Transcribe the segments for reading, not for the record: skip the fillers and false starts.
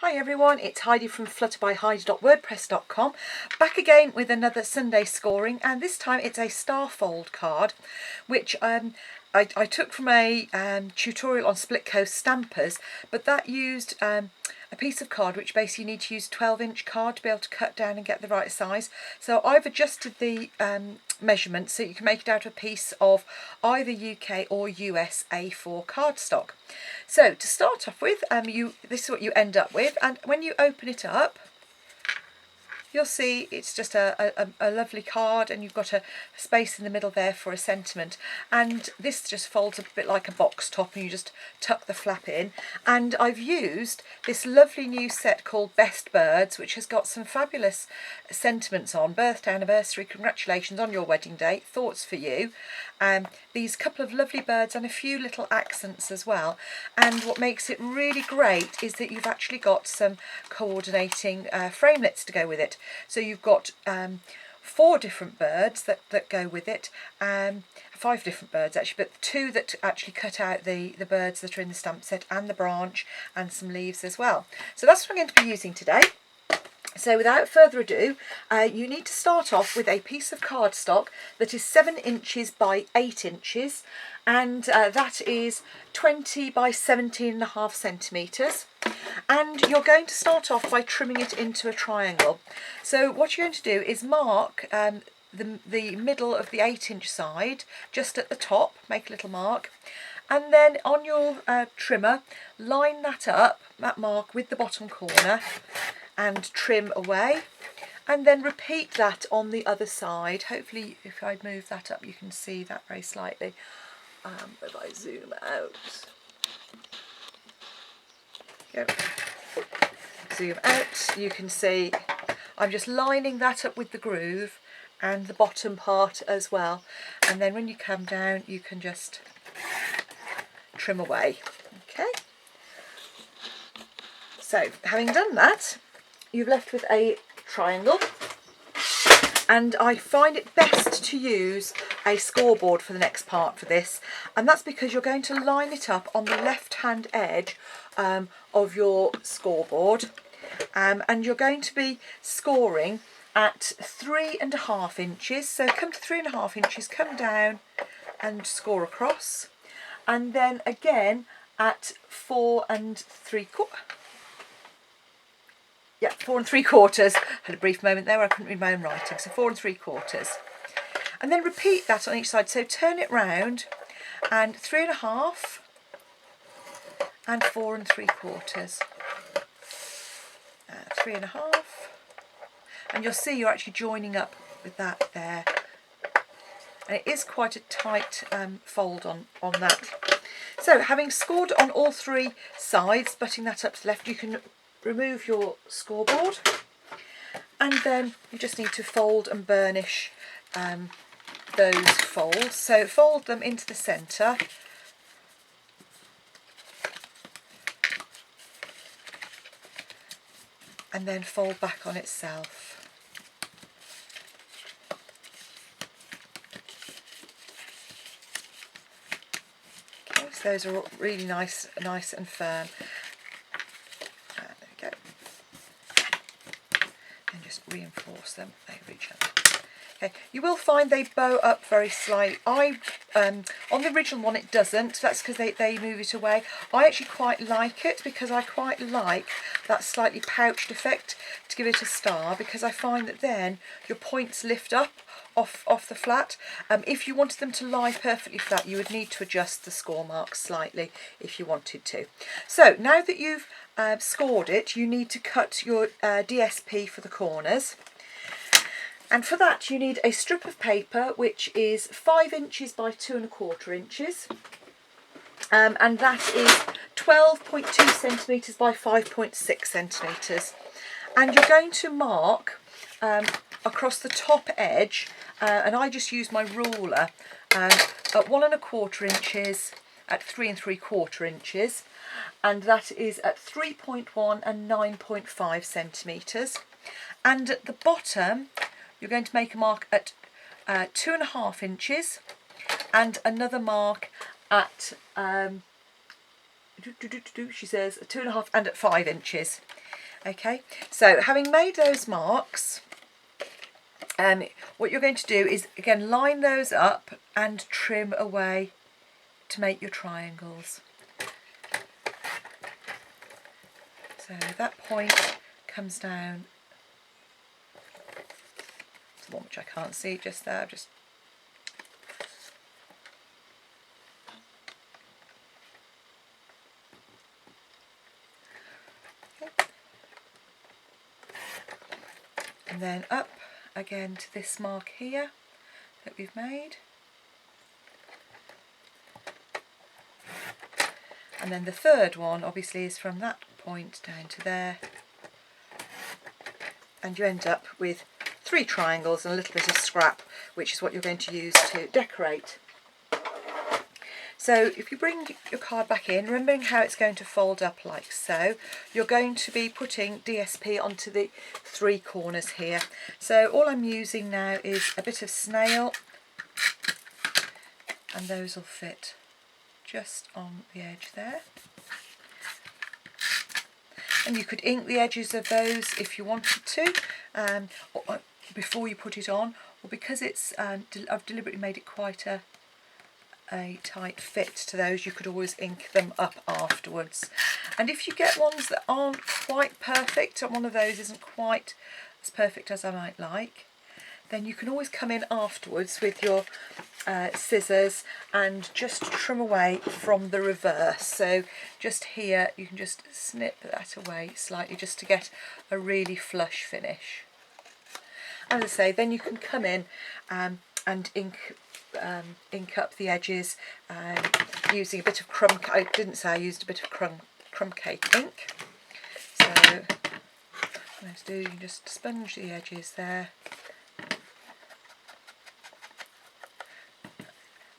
Hi everyone, it's Heidi from flutterbyheidi.wordpress.com, back again with another Sunday scoring, and this time it's a star fold card which I took from a tutorial on split coast stampers, but that used a piece of card which basically you need to use 12-inch card to be able to cut down and get the right size. So I've adjusted the measurements so you can make it out of a piece of either UK or US A4 cardstock. So to start off with, this is what you end up with, and when you open it up, you'll see it's just a lovely card, and you've got a space in the middle there for a sentiment, and this just folds a bit like a box top and you just tuck the flap in. And I've used this lovely new set called Best Birds, which has got some fabulous sentiments on: birthday, anniversary, congratulations on your wedding day, thoughts for you, these couple of lovely birds and a few little accents as well. And what makes it really great is that you've actually got some coordinating framelits to go with it. So you've got 4 different birds that go with it, 5 different birds actually, but 2 that actually cut out the birds that are in the stamp set, and the branch and some leaves as well. So that's what I'm going to be using today. So without further ado, you need to start off with a piece of cardstock that is 7 inches by 8 inches, and that is 20 by 17.5 centimetres. And you're going to start off by trimming it into a triangle. So what you're going to do is mark the middle of the 8-inch side, just at the top, make a little mark, and then on your trimmer, line that mark with the bottom corner, and trim away, and then repeat that on the other side. Hopefully if I move that up you can see that very slightly. If I zoom out, zoom out, you can see I'm just lining that up with the groove and the bottom part as well, and then when you come down you can just trim away. Okay, so having done that, you've left with a triangle, and I find it best to use a scoreboard for the next part for this, and that's because you're going to line it up on the left hand edge of your scoreboard, and you're going to be scoring at 3.5 inches. So come to 3.5 inches, come down and score across, and then again at 4 3/4. Yeah, 4 3/4. Had a brief moment there where I couldn't read my own writing. So 4 3/4, and then repeat that on each side. So turn it round, and 3.5 and 4 3/4, 3.5, and you'll see you're actually joining up with that there, and it is quite a tight fold on that. So having scored on all 3 sides, butting that up to the left, you can remove your scoreboard, and then you just need to fold and burnish those folds. So fold them into the centre, and then fold back on itself. Okay, so those are really nice and firm. And just reinforce them over each other. Okay, you will find they bow up very slightly. On the original one it doesn't, that's because they move it away. I actually quite like it because I quite like that slightly pouched effect to give it a star, because I find that then your points lift up off the flat. If you wanted them to lie perfectly flat, you would need to adjust the score marks slightly if you wanted to. So now that you've scored it, you need to cut your DSP for the corners, and for that you need a strip of paper which is 5 inches by 2.25 inches, and that is 12.2 centimetres by 5.6 centimetres, and you're going to mark across the top edge, and I just use my ruler at 1.25 inches, at 3 3/4 inches, and that is at 3.1 and 9.5 centimetres. And at the bottom you're going to make a mark at 2.5 inches, and another mark at she says 2.5 and at 5 inches. Okay, so having made those marks, what you're going to do is again line those up and trim away to make your triangles. So that point comes down, the one which I can't see just there, just okay. And then up again to this mark here that we've made, and then the third one obviously is from that point down to there, and you end up with 3 triangles and a little bit of scrap, which is what you're going to use to decorate. So if you bring your card back in, remembering how it's going to fold up like so, you're going to be putting DSP onto the 3 corners here. So all I'm using now is a bit of snail, and those will fit just on the edge there. And you could ink the edges of those if you wanted to, before you put it on, or because it's I've deliberately made it quite a tight fit to those, you could always ink them up afterwards. And if you get ones that aren't quite perfect, and one of those isn't quite as perfect as I might like, then you can always come in afterwards with your scissors and just trim away from the reverse. So just here you can just snip that away slightly just to get a really flush finish. As I say, then you can come in and ink up the edges using a bit of crumb. I didn't say I used a bit of crumb cake ink. So let's do, you can just sponge the edges there.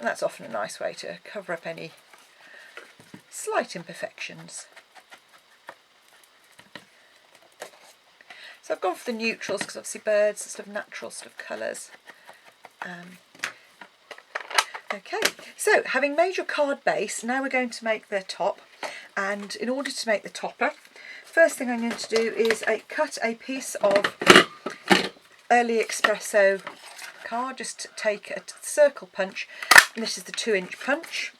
And that's often a nice way to cover up any slight imperfections. So I've gone for the neutrals because obviously birds are sort of natural sort of colours. Okay, so having made your card base, now we're going to make the top. And in order to make the topper, first thing I'm going to do is cut a piece of early espresso card. Just take a circle punch, and this is the 2-inch punch.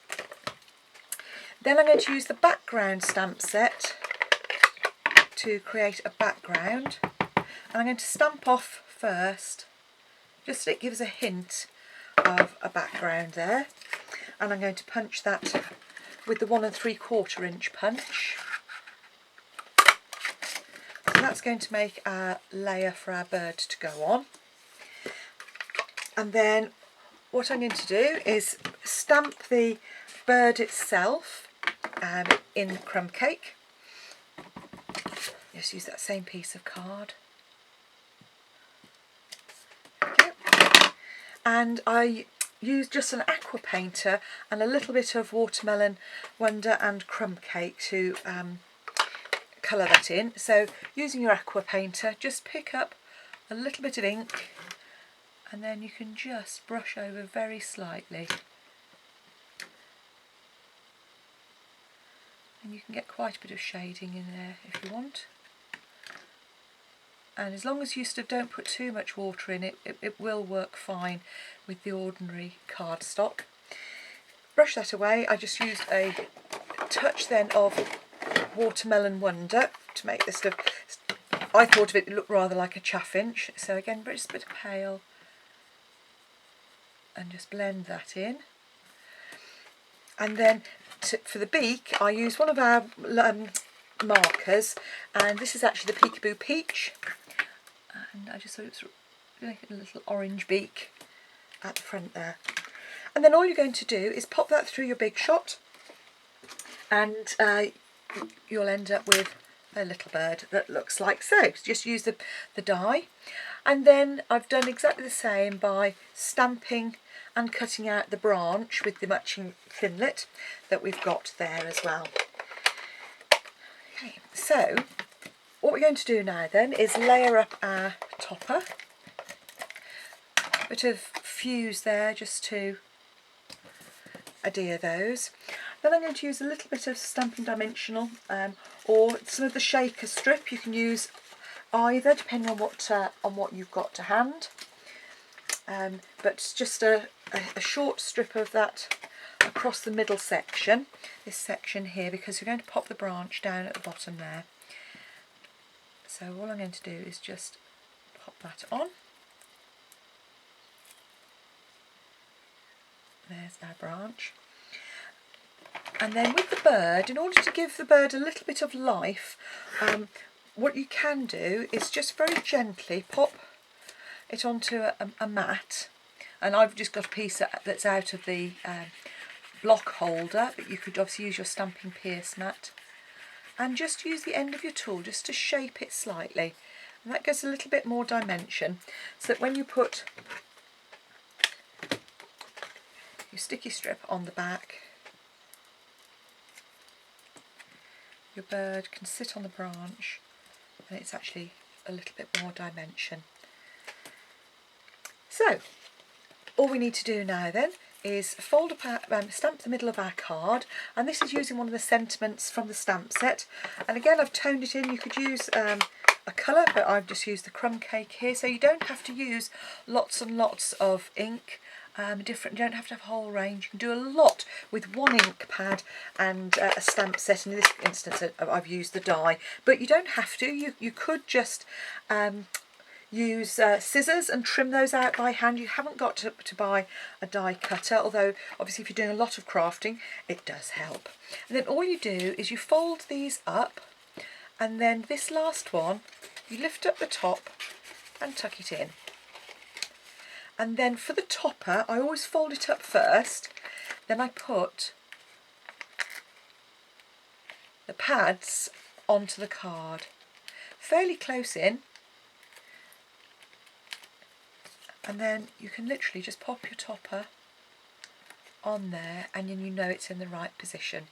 Then I'm going to use the background stamp set to create a background, and I'm going to stamp off first, just so it gives a hint of a background there, and I'm going to punch that with the 1 3/4 inch punch. So that's going to make our layer for our bird to go on. And then what I'm going to do is stamp the bird itself in crumb cake. Just use that same piece of card. Okay. And I use just an aqua painter and a little bit of watermelon wonder and crumb cake to colour that in. So using your aqua painter, just pick up a little bit of ink, and then you can just brush over very slightly. And you can get quite a bit of shading in there if you want. And as long as you sort of don't put too much water in it, it will work fine with the ordinary cardstock. Brush that away. I just used a touch then of watermelon wonder to make this stuff. I thought of it looked rather like a chaffinch, so again just a bit of pale and just blend that in. And then for the beak, I use one of our markers, and this is actually the Peekaboo Peach, and I just thought it was like a little orange beak at the front there. And then all you're going to do is pop that through your Big Shot, and you'll end up with a little bird that looks like so. Just use the die, and then I've done exactly the same by stamping and cutting out the branch with the matching thinlet that we've got there as well. Okay, so what we're going to do now then is layer up our topper. Bit of fuse there just to adhere those. Then I'm going to use a little bit of Stampin' Dimensional, or some of the shaker strip. You can use either, depending on what you've got to hand. But it's just a short strip of that across the middle section, this section here, because we're going to pop the branch down at the bottom there. So all I'm going to do is just pop that on. There's our branch. And then with the bird, in order to give the bird a little bit of life, what you can do is just very gently pop it onto a mat. And I've just got a piece that's out of the block holder, but you could obviously use your Stampin' Pierce mat. And just use the end of your tool just to shape it slightly. And that gives a little bit more dimension, so that when you put your sticky strip on the back, your bird can sit on the branch and it's actually a little bit more dimension. So all we need to do now then is fold up stamp the middle of our card, and this is using one of the sentiments from the stamp set. And again, I've toned it in. You could use a colour, but I've just used the crumb cake here, so you don't have to use lots and lots of ink. You don't have to have a whole range. You can do a lot with one ink pad and a stamp set. In this instance, I've used the die, but you don't have to. You could just use scissors and trim those out by hand. You haven't got to buy a die cutter, although obviously if you're doing a lot of crafting it does help. And then all you do is you fold these up, and then this last one you lift up the top and tuck it in. And then for the topper, I always fold it up first, then I put the pads onto the card fairly close in. And then you can literally just pop your topper on there, and then you know it's in the right position.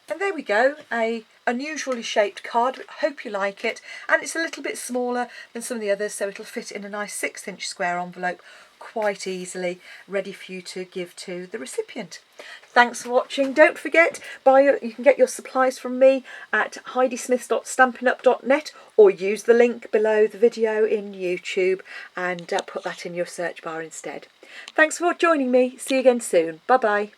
And there we go, a unusually shaped card. Hope you like it, and it's a little bit smaller than some of the others, so it'll fit in a nice 6-inch square envelope quite easily, ready for you to give to the recipient. Thanks for watching. Don't forget, you can get your supplies from me at heidismith.stampinup.net, or use the link below the video in YouTube and put that in your search bar instead. Thanks for joining me. See you again soon. Bye bye.